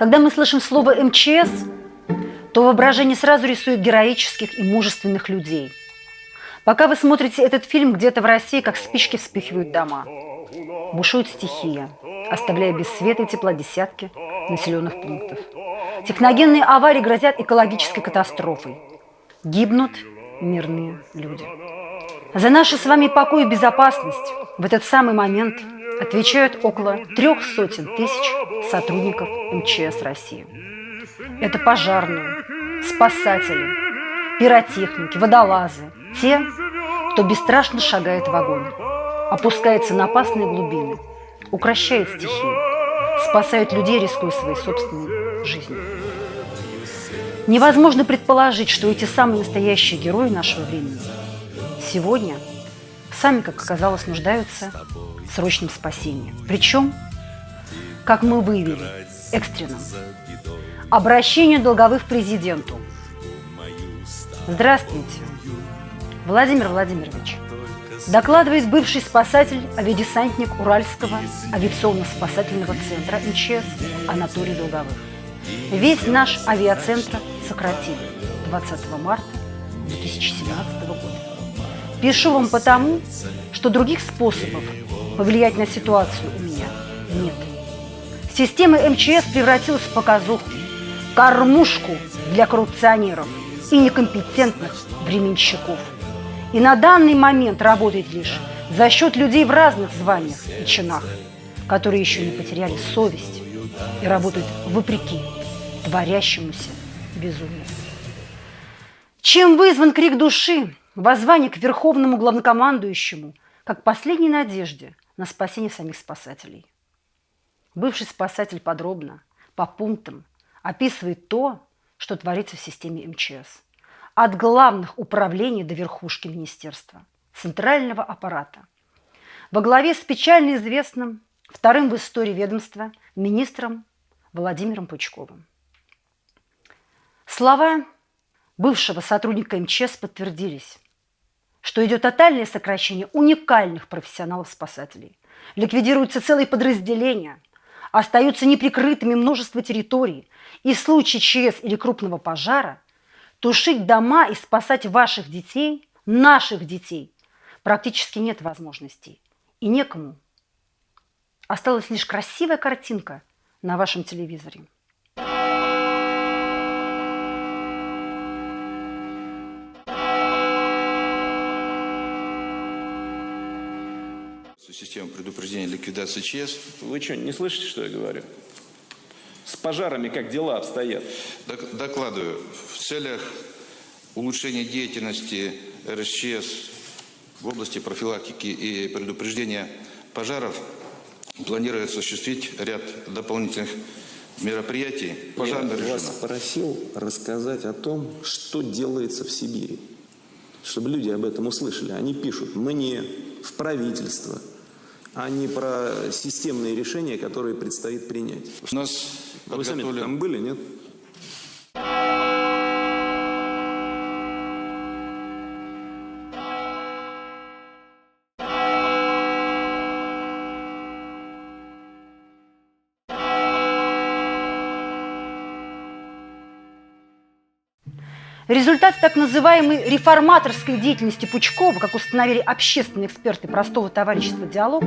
Когда мы слышим слово МЧС, то воображение сразу рисует героических и мужественных людей. Пока вы смотрите этот фильм, где-то в России как спички вспыхивают дома. Бушует стихия, оставляя без света и тепла десятки населенных пунктов. Техногенные аварии грозят экологической катастрофой. Гибнут мирные люди. За наши с вами покой и безопасность в этот самый момент отвечают около 300 тысяч сотрудников МЧС России. Это пожарные, спасатели, пиротехники, водолазы, те, кто бесстрашно шагает в огонь, опускается на опасные глубины, укрощает стихию, спасает людей, рискуя своей собственной жизнью. Невозможно предположить, что эти самые настоящие герои нашего времени сегодня сами, как оказалось, нуждаются в срочном спасении. Причем, как мы выявили, экстренном. Обращение долговых к президенту. Здравствуйте, Владимир Владимирович. Докладывает бывший спасатель-авиадесантник Уральского авиационно-спасательного центра МЧС Анатолий Долговых. Весь наш авиацентр сократили 20 марта 2017 года. Пишу вам потому, что других способов повлиять на ситуацию у меня нет. Система МЧС превратилась в показуху, кормушку для коррупционеров и некомпетентных временщиков. И на данный момент работает лишь за счет людей в разных званиях и чинах, которые еще не потеряли совесть и работают вопреки творящемуся безумию. Чем вызван крик души, воззвание к верховному главнокомандующему, как последней надежде на спасение самих спасателей? Бывший спасатель подробно, по пунктам, описывает то, что творится в системе МЧС. От главных управлений до верхушки министерства, центрального аппарата. Во главе с печально известным вторым в истории ведомства министром Владимиром Пучковым. Слова бывшего сотрудника МЧС подтвердились, что идет тотальное сокращение уникальных профессионалов-спасателей. Ликвидируются целые подразделения, остаются неприкрытыми множество территорий, и в случае ЧС или крупного пожара тушить дома и спасать ваших детей, наших детей, практически нет возможностей. И некому. Осталась лишь красивая картинка на вашем телевизоре. Система предупреждения ликвидации ЧС. Вы что, не слышите, что я говорю? С пожарами как дела обстоят? Докладываю. В целях улучшения деятельности РСЧС в области профилактики и предупреждения пожаров планируется осуществить ряд дополнительных мероприятий. Я вас просил рассказать о том, что делается в Сибири, чтобы люди об этом услышали. Они пишут мне, в правительство, а не про системные решения, которые предстоит принять. У нас вы сами там были, нет? Результат так называемой реформаторской деятельности Пучкова, как установили общественные эксперты простого товарищества «Диалог»,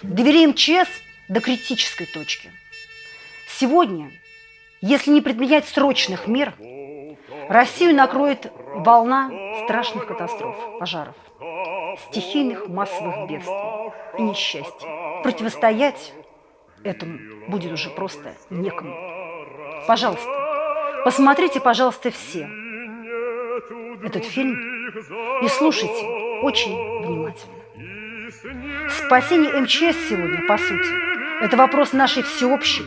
довели МЧС до критической точки. Сегодня, если не предпринять срочных мер, Россию накроет волна страшных катастроф, пожаров, стихийных массовых бедствий и несчастий. Противостоять этому будет уже просто некому. Пожалуйста, посмотрите, пожалуйста, все этот фильм и слушайте очень внимательно. Спасение МЧС сегодня, по сути, это вопрос нашей всеобщей,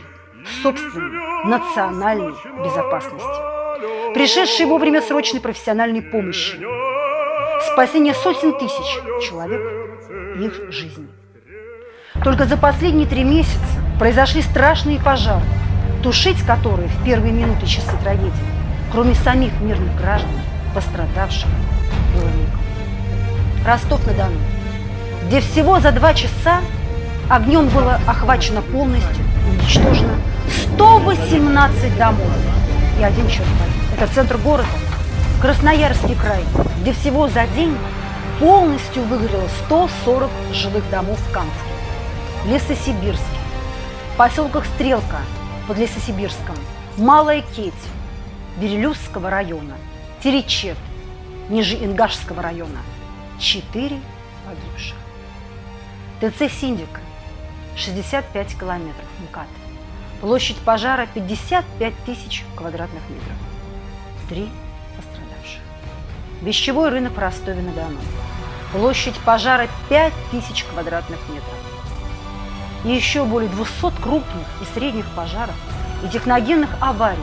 собственной, национальной безопасности, пришедшей вовремя срочной профессиональной помощи, спасение сотен тысяч человек и их жизней. Только за последние 3 месяца произошли страшные пожары, тушить которые в первые минуты и часы трагедии, кроме самих мирных граждан, пострадавших, было некому. Ростов-на-Дону, где всего за 2 часа огнем было охвачено полностью уничтожено 118 домов и один человек погиб. Это центр города, Красноярский край, где всего за день полностью выгорело 140 жилых домов в Канске, Лесосибирске, поселках Стрелка под Лесосибирском, Малая Кеть, Бирюлевского района, Теречет, Нижеингашского района. 4 погибших. ТЦ Синдика 65 километров МКАД. Площадь пожара 55 тысяч квадратных метров. 3 пострадавших. Вещевой рынок в Ростове-на-Дону. Площадь пожара 5000 квадратных метров. И еще более 200 крупных и средних пожаров и техногенных аварий,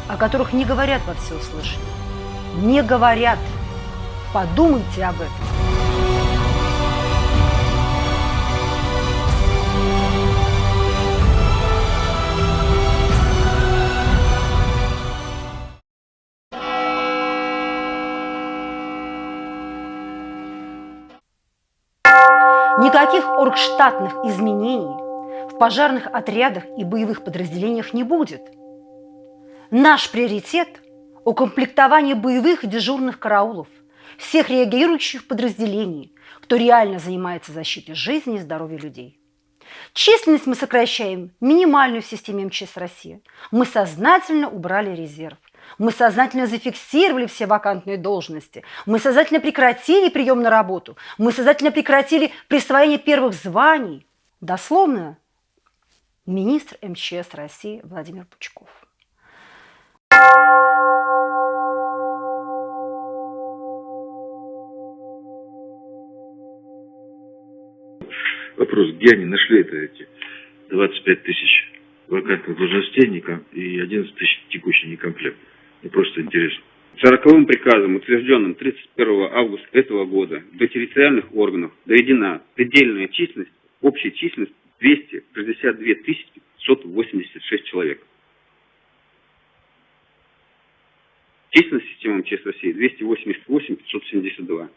о которых не говорят во всеуслышание. Не говорят. Подумайте об этом. Никаких оргштатных изменений в пожарных отрядах и боевых подразделениях не будет. Наш приоритет – укомплектование боевых и дежурных караулов, всех реагирующих подразделений, кто реально занимается защитой жизни и здоровья людей. Численность мы сокращаем минимальную в системе МЧС России. Мы сознательно убрали резерв. Мы сознательно зафиксировали все вакантные должности. Мы сознательно прекратили прием на работу. Мы сознательно прекратили присвоение первых званий. Дословно, министр МЧС России Владимир Пучков. Вопрос, где они нашли эти 25 тысяч вакантных должностей и 11 тысяч текущий некомплект? Мне просто интересно. 40-м приказом, утвержденным 31 августа этого года, до территориальных органов доведена предельная численность, общая численность 262 586 человек. Численность системы МЧС России 288 572.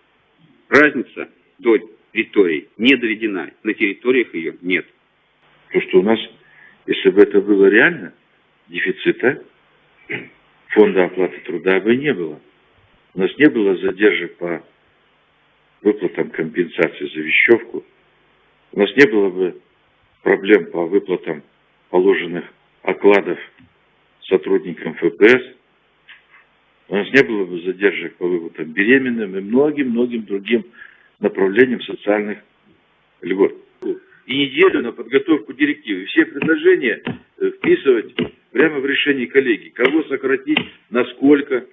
Разница до территории не доведена, на территориях ее нет. То, что у нас, если бы это было реально, дефицита фонда оплаты труда бы не было. У нас не было задержек по выплатам компенсации за вещевку. У нас не было бы проблем по выплатам положенных окладов сотрудникам ФПС. У нас не было бы задержек по выплатам беременным и многим-многим другим направлениям социальных льгот. И неделю на подготовку директивы. Все предложения вписывать прямо в решение коллегии. Кого сократить, насколько.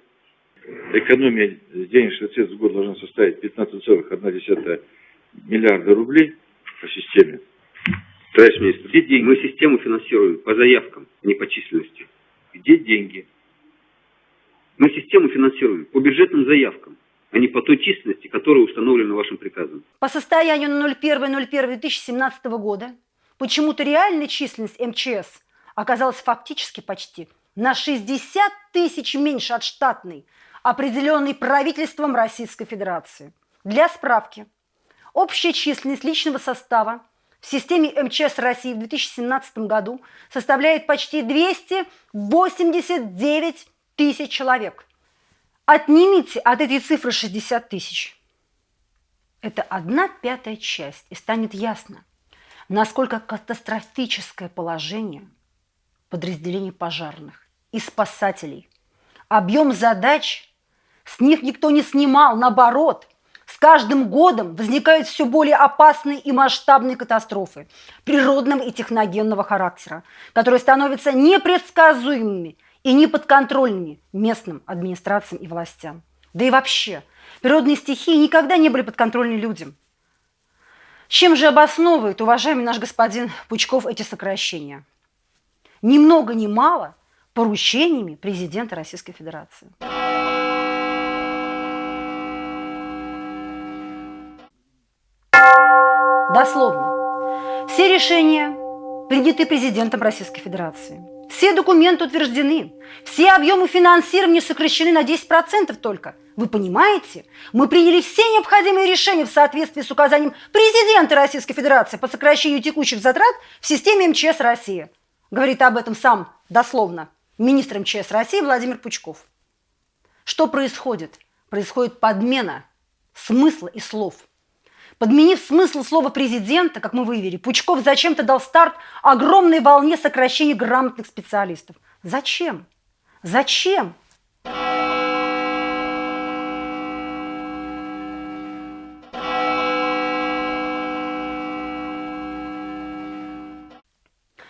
Экономия денежных средств в год должна составить 15,1 миллиарда рублей по системе. Товарищ министр, где деньги? Мы систему финансируем по заявкам, не по численности. Где деньги? Мы систему финансируем по бюджетным заявкам, а не по той численности, которая установлена вашим приказом. По состоянию на 01.01.2017 года почему-то реальная численность МЧС оказалась фактически почти на 60 тысяч меньше от штатной, определенной правительством Российской Федерации. Для справки, общая численность личного состава в системе МЧС России в 2017 году составляет почти 289 тысяч человек. Отнимите от этой цифры 60 тысяч. Это 1/5 часть, и станет ясно, насколько катастрофическое положение подразделений пожарных и спасателей. Объем задач с них никто не снимал, наоборот. С каждым годом возникают все более опасные и масштабные катастрофы природного и техногенного характера, которые становятся непредсказуемыми и неподконтрольными местным администрациям и властям. Да и вообще, природные стихии никогда не были подконтрольны людям. Чем же обосновывает, уважаемый наш господин Пучков, эти сокращения? Ни много ни мало поручениями президента Российской Федерации. Дословно. Все решения приняты президентом Российской Федерации. Все документы утверждены. Все объемы финансирования сокращены на 10% только. Вы понимаете? Мы приняли все необходимые решения в соответствии с указанием президента Российской Федерации по сокращению текущих затрат в системе МЧС России. Говорит об этом сам, дословно, министр МЧС России Владимир Пучков. Что происходит? Происходит подмена смысла и слов. Подменив смысл слова президента, как мы выявили, Пучков зачем-то дал старт огромной волне сокращения грамотных специалистов. Зачем? Зачем?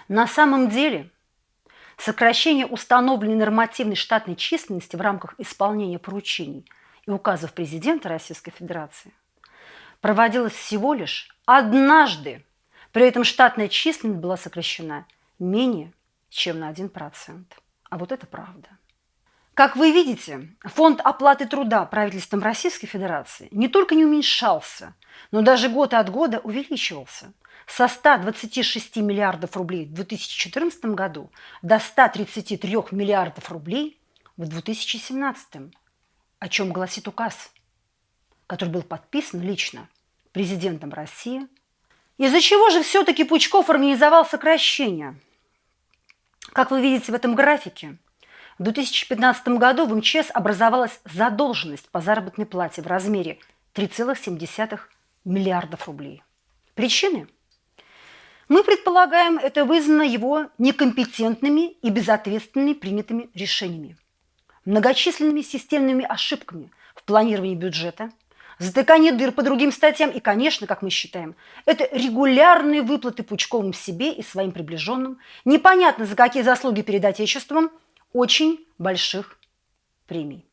На самом деле, сокращение установленной нормативной штатной численности в рамках исполнения поручений и указов президента Российской Федерации проводилось всего лишь однажды. При этом штатная численность была сокращена менее чем на 1%. А вот это правда. Как вы видите, фонд оплаты труда правительством Российской Федерации не только не уменьшался, но даже год от года увеличивался. Со 126 миллиардов рублей в 2014 году до 133 миллиардов рублей в 2017, о чем гласит указ, который был подписан лично президентом России. Из-за чего же все-таки Пучков организовал сокращение? Как вы видите в этом графике, в 2015 году в МЧС образовалась задолженность по заработной плате в размере 3,7 миллиардов рублей. Причины? Мы предполагаем, это вызвано его некомпетентными и безответственными принятыми решениями, многочисленными системными ошибками в планировании бюджета, затыкание дыр по другим статьям и, конечно, как мы считаем, это регулярные выплаты Пучковым себе и своим приближенным, непонятно за какие заслуги перед Отечеством, очень больших премий.